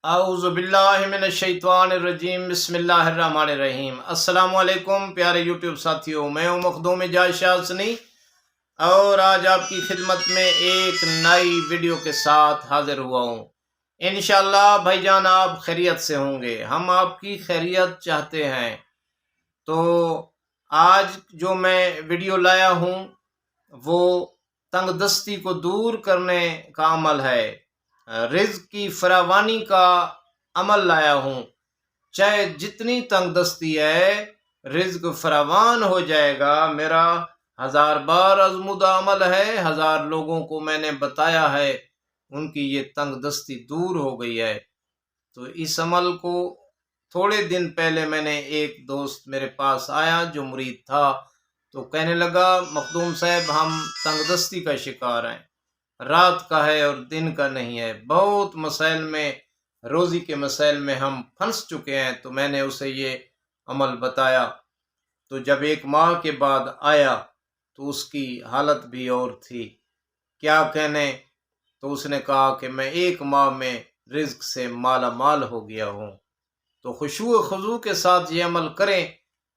اعوذ باللہ من الشیطان الرجیم بسم اللہ الرحمن الرحیم۔ السلام علیکم پیارے یوٹیوب ساتھیوں، میں ہوں مخدوم اعجاز شاہ حسنی اور آج آپ کی خدمت میں ایک نئی ویڈیو کے ساتھ حاضر ہوا ہوں۔ انشاءاللہ بھائی جان آپ خیریت سے ہوں گے، ہم آپ کی خیریت چاہتے ہیں۔ تو آج جو میں ویڈیو لایا ہوں وہ تنگ دستی کو دور کرنے کا عمل ہے، رزق کی فراوانی کا عمل لایا ہوں۔ چاہے جتنی تنگ دستی ہے رزق فراوان ہو جائے گا۔ میرا 1000 بار آزمودہ عمل ہے، 1000 لوگوں کو میں نے بتایا ہے، ان کی یہ تنگ دستی دور ہو گئی ہے۔ تو اس عمل کو تھوڑے دن پہلے میں نے ایک دوست میرے پاس آیا جو مرید تھا، تو کہنے لگا مخدوم صاحب ہم تنگ دستی کا شکار ہیں، رات کا ہے اور دن کا نہیں ہے، بہت مسائل میں، روزی کے مسائل میں ہم پھنس چکے ہیں۔ تو میں نے اسے یہ عمل بتایا، تو جب 1 ماہ کے بعد آیا تو اس کی حالت بھی اور تھی، کیا کہنے۔ تو اس نے کہا کہ میں 1 ماہ میں رزق سے مالا مال ہو گیا ہوں۔ تو خشوع و خضوع کے ساتھ یہ عمل کریں،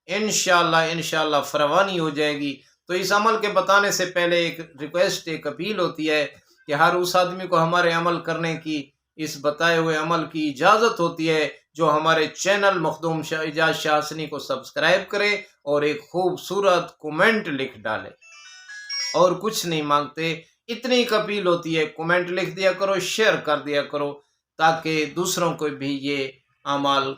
انشاءاللہ فراوانی ہو جائے گی۔ تو اس عمل کے بتانے سے پہلے ایک ریکویسٹ، ایک اپیل ہوتی ہے کہ ہر اس آدمی کو ہمارے عمل کرنے کی، اس بتائے ہوئے عمل کی اجازت ہوتی ہے جو ہمارے چینل مخدوم اعجاز شاہ حسنی کو سبسکرائب کرے اور ایک خوبصورت کومنٹ لکھ ڈالے، اور کچھ نہیں مانگتے، اتنی ایک اپیل ہوتی ہے، کومنٹ لکھ دیا کرو، شیئر کر دیا کرو تاکہ دوسروں کو بھی یہ اعمال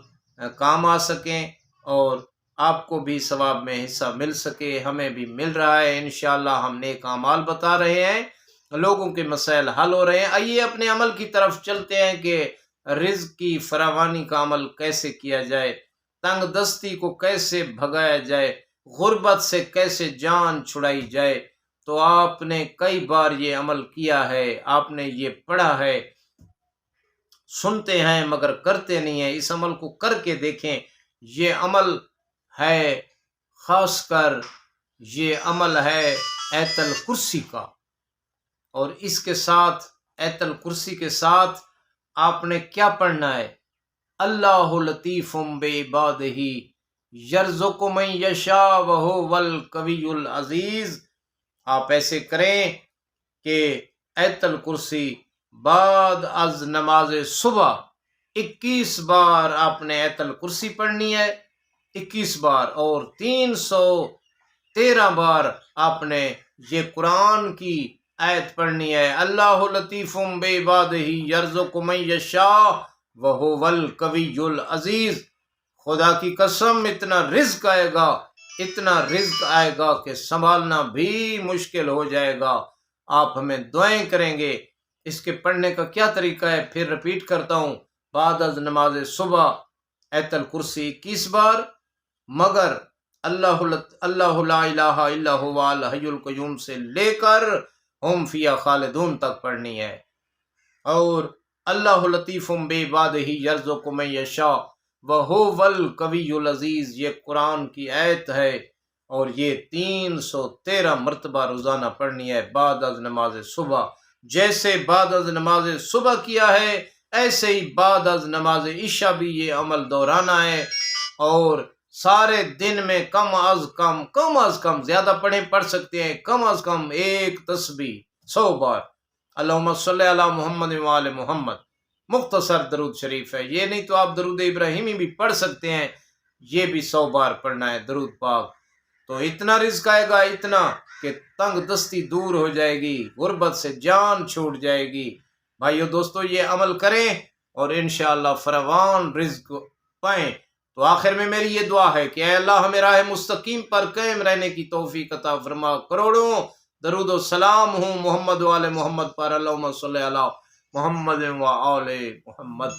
کام آ سکیں اور آپ کو بھی ثواب میں حصہ مل سکے، ہمیں بھی مل رہا ہے۔ انشاءاللہ ہم نیک اعمال بتا رہے ہیں، لوگوں کے مسائل حل ہو رہے ہیں۔ آئیے اپنے عمل کی طرف چلتے ہیں کہ رزق کی فراوانی کا عمل کیسے کیا جائے، تنگ دستی کو کیسے بھگایا جائے، غربت سے کیسے جان چھڑائی جائے۔ تو آپ نے کئی بار یہ عمل کیا ہے، آپ نے یہ پڑھا ہے، سنتے ہیں مگر کرتے نہیں ہیں۔ اس عمل کو کر کے دیکھیں، یہ عمل ہے، خاص کر یہ عمل ہے ایت الکرسی کا، اور اس کے ساتھ ایت الکرسی کے ساتھ آپ نے کیا پڑھنا ہے؟ اللہ لطیف بعبادہ یرزق من یشاء وہو القوی العزیز۔ آپ ایسے کریں کہ ایت الکرسی بعد از نماز صبح 21 بار آپ نے ایت الکرسی پڑھنی ہے، 21 بار، اور 313 بار آپ نے یہ قرآن کی آیت پڑھنی ہے، اللہ لطیف بعبادہ یرزق من یشاء وہو القوی العزیز۔ خدا کی قسم اتنا رزق آئے گا، اتنا رزق آئے گا کہ سنبھالنا بھی مشکل ہو جائے گا۔ آپ ہمیں دعائیں کریں گے۔ اس کے پڑھنے کا کیا طریقہ ہے، پھر رپیٹ کرتا ہوں، بعد از نماز صبح ایت الکرسی 21 بار، مگر اللہ لا الہ الا هو الحی القیوم سے لے کر ہم فیہا خالدون تک پڑھنی ہے، اور اللہ لطیف بعبادہ یرزق من یشاء وہو القوی العزیز، یہ قرآن کی آیت ہے، اور یہ 313 مرتبہ روزانہ پڑھنی ہے بعد از نماز صبح۔ جیسے بعد از نماز صبح کیا ہے ایسے ہی بعد از نماز عشاء بھی یہ عمل دہرانا ہے، اور سارے دن میں کم از کم زیادہ پڑھ سکتے ہیں، کم از کم ایک تسبیح 100 بار، اللہم صلی علی محمد وآل محمد، مختصر درود شریف ہے یہ، نہیں تو آپ درود ابراہیمی بھی پڑھ سکتے ہیں، یہ بھی 100 بار پڑھنا ہے درود پاک۔ تو اتنا رزق آئے گا، اتنا کہ تنگ دستی دور ہو جائے گی، غربت سے جان چھوٹ جائے گی۔ بھائیو دوستو یہ عمل کریں اور انشاءاللہ فراوان رزق پائیں۔ تو آخر میں میری یہ دعا ہے کہ اے اللہ ہمیں راہ مستقیم پر قائم رہنے کی توفیق عطا فرما۔ کروڑوں درود و سلام ہوں محمد و آل محمد پر، اللہم صلی علی محمد و آل محمد۔